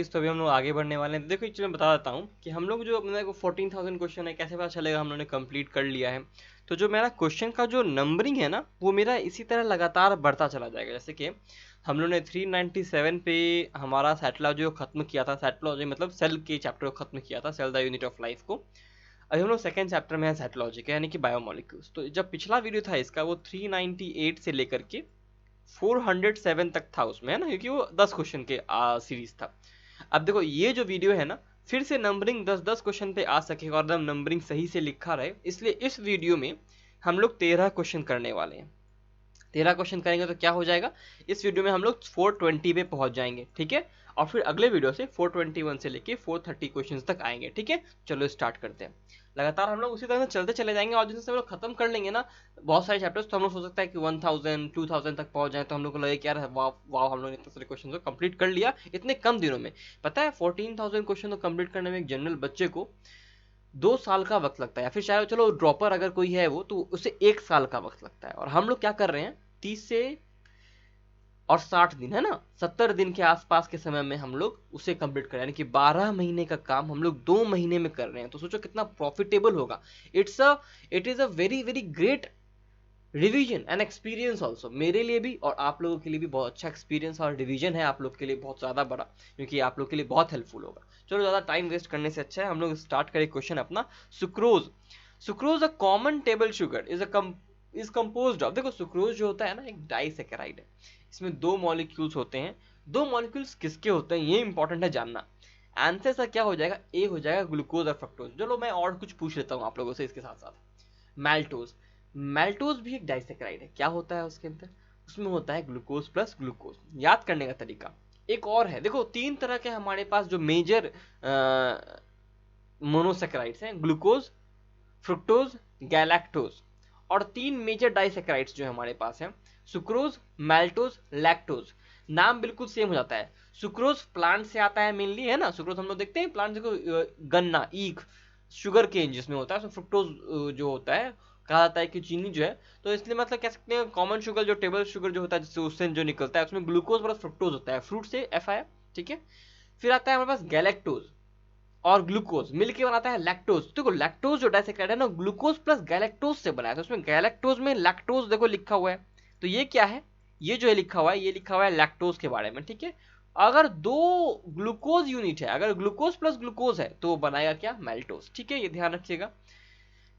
तो अभी हम लोग आगे बढ़ने वाले हैं। देखो एक चीज़ मैं बता देता हूँ कि हम लोग जो अपने को 14,000 क्वेश्चन है कैसे पता चलेगा हम लोगों ने कंप्लीट कर लिया है। तो जो मेरा क्वेश्चन का जो नंबरिंग है ना वो मेरा इसी तरह लगातार बढ़ता चला जाएगा। जैसे कि हम लोग ने 397 पे हमारा सेटलॉजी को खत्म किया था। सेटलॉजी मतलब सेल के चैप्टर को खत्म किया था, cell the unit of life को। अभी हम लोग सेकंड चैप्टर में है सेटलॉजी का, यानी कि बायोमोलिक्यूल्स। तो जब पिछला वीडियो था इसका वो 398 से लेकर के 407 तक था उसमें, है ना, क्योंकि वो 10 क्वेश्चन के सीरीज था। अब देखो ये जो वीडियो है ना फिर से नंबरिंग 10-10 क्वेश्चन पे आ सकेगा और एकदम नंबरिंग सही से लिखा रहे, इसलिए इस वीडियो में हम लोग 13 क्वेश्चन करने वाले हैं। 13 क्वेश्चन करेंगे तो क्या हो जाएगा, इस वीडियो में हम लोग 420 पे पहुंच जाएंगे, ठीक है। और फिर अगले वीडियो से 421 से लेके 430 क्वेश्चन तक आएंगे, ठीक है। चलो स्टार्ट करते हैं। लगातार हम लोग उसी तरह से चलते चले जाएंगे और जिनसे हम लोग खत्म कर लेंगे ना बहुत सारे चैप्टर्स, तो हम लोग सोच सकते हैं कि 1000 2000 तक पहुंच जाए, तो हम लोग को लगे कि यार वाह वाह हम लोग ने इतने सारे क्वेश्चन को कंप्लीट कर लिया इतने कम दिनों में। पता है 14,000 क्वेश्चन को कंप्लीट करने में एक जनरल बच्चे को 2 साल का वक्त लगता है, या फिर चाहे चलो ड्रॉपर अगर कोई है वो तो उसे 1 साल का वक्त लगता है। और हम लोग क्या कर रहे हैं 30 से और 60 दिन, है ना, 70 दिन के आसपास के समय में हम लोग उसे कंप्लीट करें, यानी कि 12 महीने का काम हम लोग 2 महीने में कर रहे हैं। तो सोचो कितना प्रॉफिटेबल होगा। It is a very very great revision and experience also, मेरे लिए भी और आप लोगों के लिए भी बहुत अच्छा एक्सपीरियंस और रिवीजन है आप लोग के लिए बहुत ज़्यादा बड़ा, क्योंकि आप लोग के लिए बहुत हेल्पफुल होगा। चलो ज़्यादा टाइम वेस्ट करने से अच्छा है हम लोग स्टार्ट करें क्वेश्चन अपना। Sucrose. Sucrose a common table sugar is composed of, देखो सुक्रोज जो होता है ना एक डाइसेकेराइड है। इसमें 2 मॉलिक्यूल्स होते हैं। 2 मॉलिक्यूल्स किसके होते हैं ये इंपॉर्टेंट है जानना। आंसर सा क्या हो जाएगा, ए हो जाएगा ग्लूकोज और फ्रक्टोज। चलो मैं और कुछ पूछ लेता हूँ आप लोगों से इसके साथ साथ। मैल्टोज। मैल्टोज भी एक डाइसेक्राइड है, क्या होता है उसके अंदर, उसमें होता है ग्लूकोज प्लस ग्लूकोज। याद करने का तरीका एक और है, देखो 3 तरह के हमारे पास जो मेजर मोनोसेक्राइड्स हैं, ग्लूकोज, फ्रुक्टोज, गैलेक्टोज। और 3 मेजर डाइसेक्राइड्स जो हमारे पास हैं, सुक्रोज, मैल्टोज, लैक्टोज। नाम बिल्कुल सेम हो जाता है। सुक्रोज प्लांट से आता है मेनली, है ना, सुक्रोज हम लोग देखते हैं प्लांट, देखो गन्ना, ईख, शुगर केन जिसमें होता है, तो फ्रुक्टोज जो होता है कहा जाता है कि चीनी जो है, तो इसलिए मतलब कह सकते हैं कॉमन शुगर जो टेबल शुगर जो होता है जिससे उससे जो निकलता है उसमें ग्लूकोज प्लस फ्रुक्टोज होता है, फ्रूट से एफ आया, ठीक है। फिर आता है हमारे पास गैलेक्टोज और ग्लूकोज मिलके बनाता है लैक्टोज। देखो लैक्टोज जो डाइसेक्राइड है ना ग्लूकोज प्लस गैलेक्टोज से बना है, तो उसमें गैलेक्टोज में लैक्टोज देखो लिखा हुआ है। तो ये क्या है, ये जो है लिखा हुआ है ये लिखा हुआ है लैक्टोज के बारे में, ठीक है। अगर 2 ग्लूकोज यूनिट है, अगर ग्लूकोज प्लस ग्लूकोज है तो बनाएगा क्या, मैल्टोज, ठीक है, ये ध्यान रखिएगा।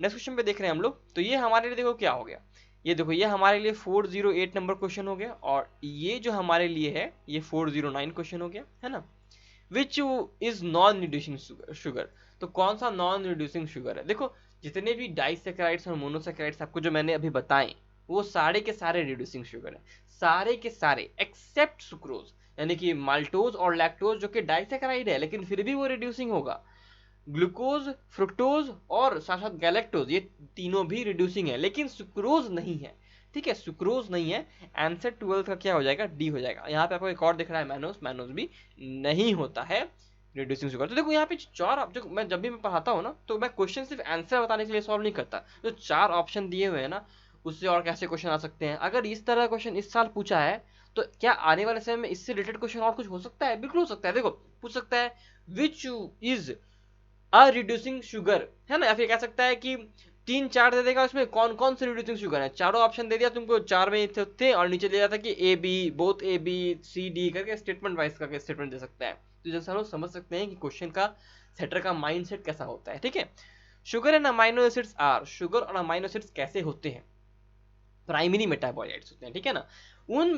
नेक्स्ट क्वेश्चन पे देख रहे हैं हम लोग, तो ये हमारे लिए देखो क्या हो गया, ये देखो ये हमारे लिए 408 नंबर क्वेश्चन हो गया, और ये जो हमारे लिए है ये 409 क्वेश्चन हो गया, है ना। Which is non reducing sugar, तो कौन सा नॉन रिड्यूसिंग शुगर है, देखो जितने भी डाइसेक्राइड्स और मोनोसेक्राइड्स आपको जो मैंने अभी बताए वो सारे के सारे रिड्यूसिंग शुगर है, सारे के सारे एक्सेप्ट सुक्रोज, यानी कि माल्टोज और लैक्टोज जो कि डाइसेक्राइड है लेकिन फिर भी वो रिड्यूसिंग होगा। ग्लूकोज, फ्रुक्टोज और साथ साथ गैलेक्टोज ये तीनों भी रिड्यूसिंग है, लेकिन सुक्रोज नहीं है, ठीक है, सुक्रोज नहीं है। आंसर 12 का क्या हो जाएगा, डी हो जाएगा। यहाँ पे आपको एक और दिख रहा है मैनोस, मैनोस भी नहीं होता है रिड्यूसिंग शुगर। तो देखो यहाँ पे 4 जो मैं जब भी मैं पढ़ाता हूँ ना तो मैं क्वेश्चन सिर्फ आंसर बताने के लिए सॉल्व नहीं करता, जो 4 ऑप्शन दिए हुए हैं ना उससे और कैसे क्वेश्चन आ सकते हैं। अगर इस तरह क्वेश्चन इस साल पूछा है तो क्या आने वाले समय में इससे रिलेटेड क्वेश्चन और कुछ हो सकता है, बिल्कुल हो सकता है। देखो पूछ सकता है which is a reducing sugar, है ना, या फिर कह सकता है कि 3-4 दे देगा उसमें कौन कौन से रिड्यूसिंग शुगर है, चारों ऑप्शन दे दिया तुमको, 4 में थे और नीचे दिया था कि A B, both A B C D करके स्टेटमेंट वाइज करके स्टेटमेंट दे सकता है। तो जैसे हम लोग समझ सकते हैं कि क्वेश्चन का सेटर का माइंडसेट कैसा होता है, ठीक है। Sugar and amino acids are, sugar और अमाइनो एसिड्स कैसे होते हैं, प्राइमरी मेटाबॉलाइट्स होते हैं, ठीक है ना। उन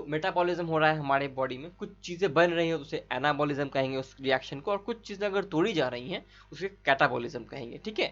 मेटाबॉलिज्म हो रहा है हमारे बॉडी में, कुछ चीजें बन रही हैं तो उसे एनाबॉलिज्म कहेंगे उस रिएक्शन को, और कुछ चीजें अगर तोड़ी जा रही हैं उसे कैटाबॉलिज्म कहेंगे, ठीक है।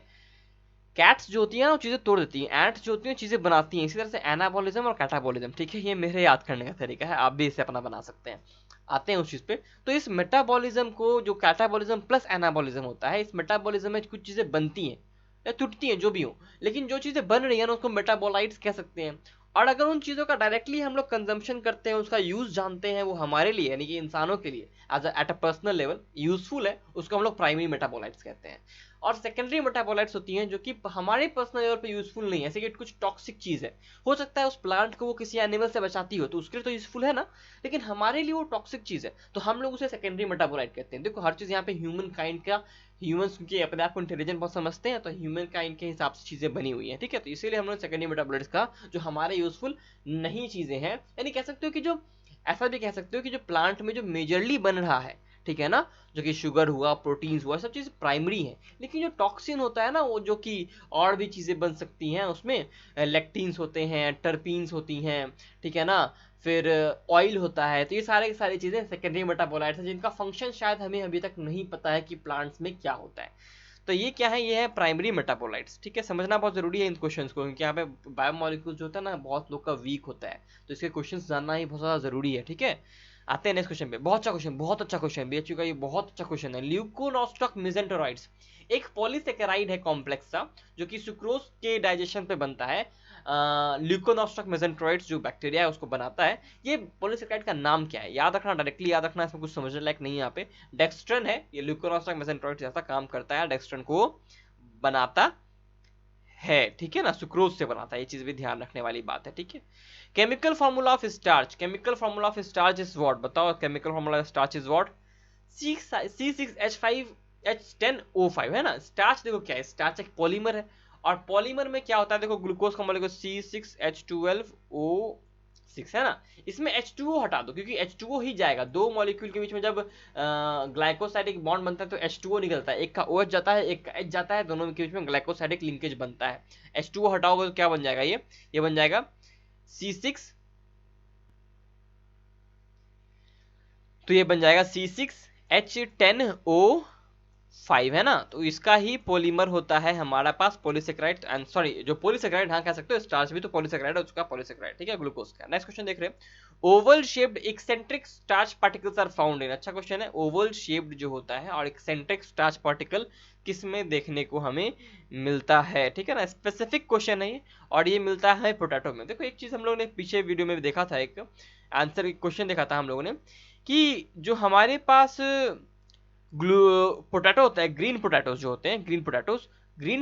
कैट्स जो होती है ना वो चीजें तोड़ देती हैं, एंट्स जो होती हैं चीजें बनाती हैं, इसी तरह से एनाबॉलिज्म और कैटाबॉलिज्म, ठीक है। ये मेरे याद करने का तरीका है, आप भी इसे अपना बना सकते हैं। आते हैं उस चीज पे, तो इस मेटाबॉलिज्म को जो कैटाबॉलिज्म प्लस एनाबॉलिज्म होता है, इस मेटाबॉलिज्म में कुछ चीजें बनती हैं या टूटती हैं जो भी हो, लेकिन जो चीजें बन रही है ना उसको मेटाबोलाइट्स कह सकते हैं। और अगर उन चीजों का डायरेक्टली हम लोग कंजम्पशन करते हैं, उसका यूज जानते हैं, वो हमारे लिए यानी कि इंसानों के लिए at a personal level useful है, उसको हम लोग प्राइमरी मेटाबोलाइट्स कहते हैं। और सेकेंडरी मेटाबोलाइट्स होती हैं जो कि हमारे पर्सनल लेवल पे यूजफुल नहीं है, ऐसे कि कुछ टॉक्सिक चीज है, हो सकता है उस प्लांट को वो किसी एनिमल से बचाती हो तो उसके लिए तो यूजफुल है ना, लेकिन हमारे लिए वो टॉक्सिक चीज है तो हम लोग उसे सेकेंडरी मेटाबोलाइट कहते हैं। देखो हर चीज यहाँ पे ह्यूमन काइंड का, ह्यूमंस क्योंकि अपने आप को इंटेलिजेंट बहुत समझते हैं तो ह्यूमन काइंड के हिसाब से चीजें बनी हुई हैं, ठीक है, तो इसीलिए हम लोग सेकेंडरी मेटाबोलाइट्स का जो हमारे यूजफुल नहीं चीजें हैं, यानी कह सकते हो कि जो, ऐसा भी कह सकते हो कि जो प्लांट में जो मेजरली बन रहा है, ठीक है ना, जो कि शुगर हुआ, प्रोटीन्स हुआ, सब चीज़ प्राइमरी है, लेकिन जो टॉक्सिन होता है ना वो जो कि और भी चीज़ें बन सकती हैं उसमें, लेक्टिन्स होते हैं, टर्पीन्स होती हैं, ठीक है ना, फिर ऑयल होता है, तो ये सारे की सारी चीज़ें सेकेंडरी मेटाबोलाइट्स हैं जिनका फंक्शन शायद हमें अभी तक नहीं पता है कि प्लांट्स में क्या होता है। तो ये क्या है, ये है प्राइमरी मेटाबोलाइट्स, ठीक है, समझना बहुत जरूरी है इन क्वेश्चंस को, क्योंकि यहाँ पे बायोमोलिक्यूल्स जो होता है ना बहुत लोग का वीक होता है, तो इसके क्वेश्चंस जानना ही बहुत ज़्यादा जरूरी है, ठीक है। आते हैं नेक्स्ट क्वेश्चन पे, बहुत अच्छा क्वेश्चन, बहुत अच्छा क्वेश्चन, बीएचयू का ये बहुत अच्छा क्वेश्चन है। ल्यूकोनोस्टॉक मेसेंटेरोइड्स एक पॉलीसेकेराइड है कॉम्प्लेक्स सा जो कि सुक्रोज के डाइजेशन पे बनता है। ल्यूकोनोस्टॉक मेसेंटेरोइड्स जो बैक्टीरिया है उसको बनाता है। ये पॉलीसेकेराइड का नाम क्या है, याद रखना, डायरेक्टली याद रखना, इसमें कुछ समझने लायक नहीं है यहाँ पे। डेक्स्ट्रन है ये, ल्यूकोनोस्टॉक मेसेंटेरोइड्स जैसा काम करता है, डेक्स्ट्रन को बनाता है, ठीक है ना, सुक्रोज से बनाता है, ये चीज भी ध्यान रखने वाली बात है, ठीक है। Chemical formula of starch, chemical formula of starch is what, बताओ chemical formula of starch is what, C6H5H10O5 है ना। स्टार्च देखो क्या है, स्टार्च एक पॉलीमर है, और पॉलीमर में क्या होता है, देखो ग्लूकोज का मॉलिक्यूल C6H12O6 है ना, इसमें H2O हटा दो क्योंकि H2O ही जाएगा, दो मॉलिक्यूल के बीच में जब ग्लाइकोसाइडिक बॉन्ड बनता है तो H2O निकलता है, एक का OH जाता है एक का H जाता है, दोनों के बीच में ग्लाइकोसाइडिक लिंकेज बनता है। H2O हटाओगे तो क्या बन जाएगा, ये बन जाएगा C6, तो ये बन जाएगा C6H10O5 है ना, तो इसका ही पॉलीमर होता है हमारा पास पॉलीसेकेराइड, एंड सॉरी जो पॉलीसेकेराइड, हाँ कह सकते हो, स्टार्च भी तो पॉलीसेकेराइड है, उसका पॉलीसेकेराइड, ठीक है, ग्लूकोज का। नेक्स्ट क्वेश्चन देख रहे हैं, oval shaped eccentric starch particles are found in, अच्छा क्वेश्चन है, ओवल शेप्ड जो होता है और एक्सेंट्रिक स्टार्च पार्टिकल किस में देखने को हमें मिलता है, ठीक है ना, स्पेसिफिक क्वेश्चन है ये, और ये मिलता है पोटैटो में। देखो एक चीज हम लोगों ने पीछे वीडियो में भी देखा था, एक आंसर क्वेश्चन देखा था हम लोगों ने कि जो हमारे पास पोटैटो होता है, ग्रीन पोटैटोज जो होते हैं, ग्रीन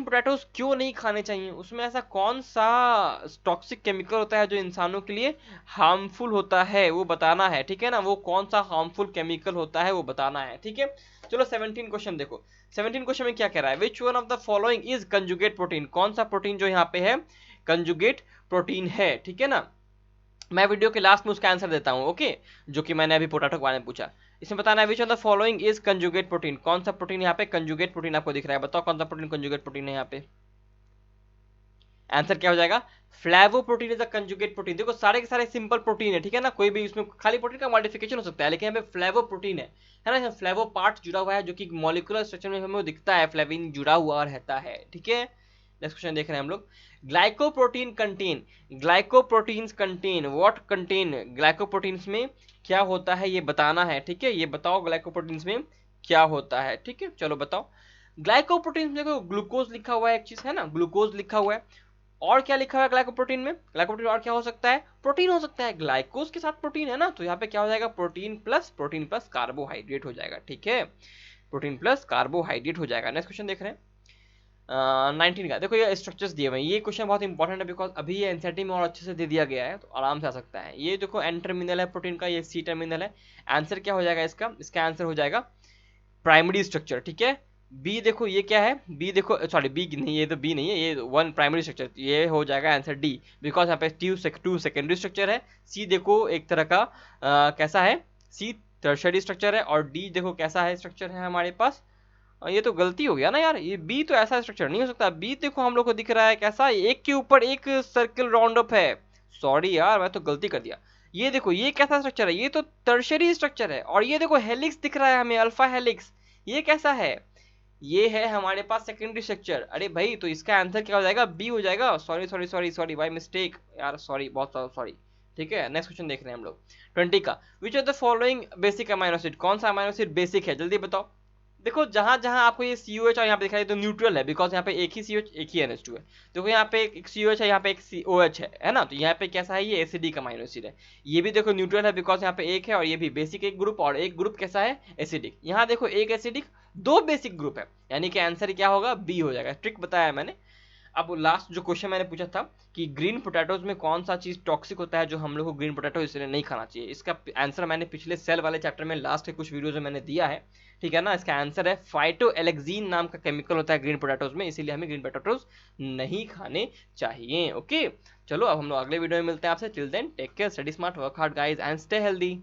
पोटैटोज क्यों नहीं खाने चाहिए, उसमें ऐसा कौन सा टॉक्सिक केमिकल होता है जो इंसानों के लिए हार्मफुल होता है वो बताना है, ठीक है ना, वो कौन सा हार्मफुल केमिकल होता है वो बताना है, ठीक है। चलो 17 क्वेश्चन देखो, 17 क्वेश्चन में क्या कह रहा है, which one of the following is conjugate protein, कौन सा प्रोटीन जो यहाँ पे है कंजुगेट प्रोटीन है, ठीक है ना। मैं वीडियो के लास्ट में उसका आंसर देता हूं, ओके, जो कि मैंने अभी पोटैटो के बारे में पूछा। इसमें बताना है which of the following is conjugate protein, कौन सा प्रोटीन यहाँ पे कंजुगेट प्रोटीन आपको दिख रहा है, बताओ कौन सा प्रोटीन कंजुगेट प्रोटीन है यहाँ पे। आंसर क्या हो जाएगा, flavoprotein is a conjugate protein. देखो सारे के सारे सिंपल प्रोटीन है, ठीक है ना, कोई भी इसमें खाली प्रोटीन का मॉडिफिकेशन हो सकता है, लेकिन यहाँ पे फ्लेवोप्रोटीन है ना, फ्लेवो पार्ट जुड़ा हुआ है जो कि मॉलिक्यूलर स्ट्रक्चर में हमें दिखता है, फ्लेविन जुड़ा हुआ रहता है, ठीक है। नेक्स्ट क्वेश्चन देख रहे हैं हम लोग, glycoprotein contain, glycoproteins contain what, contain glycoproteins में क्या होता है ये बताना है, ठीक है, ये बताओ ग्लाइकोप्रोटीन्स में क्या होता है, ठीक है, चलो बताओ। ग्लाइकोप्रोटीन्स में देखो ग्लूकोज लिखा हुआ है, एक चीज है ना, ग्लूकोज लिखा हुआ है, और क्या लिखा हुआ है ग्लाइकोप्रोटीन में, ग्लाइकोप्रोटीन और क्या हो सकता है, प्रोटीन हो सकता है, ग्लाइकोज के साथ प्रोटीन है ना, तो यहाँ पे क्या हो जाएगा, प्रोटीन प्लस कार्बोहाइड्रेट हो जाएगा, ठीक है, प्रोटीन प्लस कार्बोहाइड्रेट हो जाएगा। नेक्स्ट क्वेश्चन देख रहे हैं 19 का, देखो ये स्ट्रक्चर्स दिए हुए हैं, ये क्वेश्चन बहुत इंपॉर्टेंट है बिकॉज अभी ये एनसीईआरटी में और अच्छे से दे दिया गया है तो आराम से आ सकता है। ये देखो एन टर्मिनल है प्रोटीन का, ये सी टर्मिनल है, आंसर क्या हो जाएगा इसका, इसका आंसर हो जाएगा प्राइमरी स्ट्रक्चर, ठीक है। बी देखो ये क्या है, बी देखो सॉरी बी नहीं, ये तो बी नहीं है, ये वन प्राइमरी स्ट्रक्चर, ये हो जाएगा आंसर डी बिकॉज यहाँ पे टू सेकेंडरी स्ट्रक्चर है। सी देखो एक तरह का कैसा है, सी टर्शरी स्ट्रक्चर है, और डी देखो कैसा है स्ट्रक्चर है हमारे पास, ये तो गलती हो गया ना यार, ये बी तो ऐसा स्ट्रक्चर नहीं हो सकता, बी देखो हम लोग को दिख रहा है कैसा, एक के ऊपर एक सर्कल राउंड अप है, सॉरी यार मैं तो गलती कर दिया। ये देखो ये कैसा स्ट्रक्चर है, ये तो टर्शरी स्ट्रक्चर है, और ये देखो हेलिक्स दिख रहा है हमें, अल्फा हेलिक्स, ये कैसा है, ये है हमारे पास सेकेंडरी स्ट्रक्चर। अरे भाई तो इसका आंसर क्या हो जाएगा, बी हो जाएगा, sorry sorry sorry sorry by mistake यार, सॉरी बहुत सॉरी, ठीक है। नेक्स्ट क्वेश्चन देख रहे हैं हम लोग 20 का, which of the following basic amino acid, कौन सा अमाइनो एसिड बेसिक है, जल्दी बताओ। देखो जहां जहां आपको ये COH और यहाँ पे दिखाई तो न्यूट्रल है, बिकॉज यहाँ पे एक ही COH एक ही NH2 है। देखो यहाँ पे एक COH है, यहाँ पे एक COH है ना, तो यहाँ पे कैसा है, ये एसिडिक अमाइनो एसिड है। ये भी देखो न्यूट्रल है, बिकॉज यहाँ पे एक है, और ये भी बेसिक एक ग्रुप, और एक ग्रुप कैसा है, एसिडिक। यहाँ देखो एक एसिडिक दो बेसिक ग्रुप है, यानी कि आंसर क्या होगा, बी हो जाएगा। ट्रिक बताया मैंने। अब लास्ट जो क्वेश्चन मैंने पूछा था कि ग्रीन पोटैटोज में कौन सा चीज टॉक्सिक होता है जो हम लोग को ग्रीन पोटैटो इसलिए नहीं खाना चाहिए, इसका आंसर मैंने पिछले सेल वाले चैप्टर में लास्ट के कुछ वीडियोज में मैंने दिया है, ठीक है ना। इसका आंसर है फाइटोएलेक्सीन नाम का केमिकल होता है ग्रीन पोटैटोज में, इसीलिए हमें ग्रीन पोटैटोज नहीं खाने चाहिए। ओके, चलो अब हम लोग अगले वीडियो में मिलते हैं आपसे। Till then take care, study smart, work hard guys and stay healthy.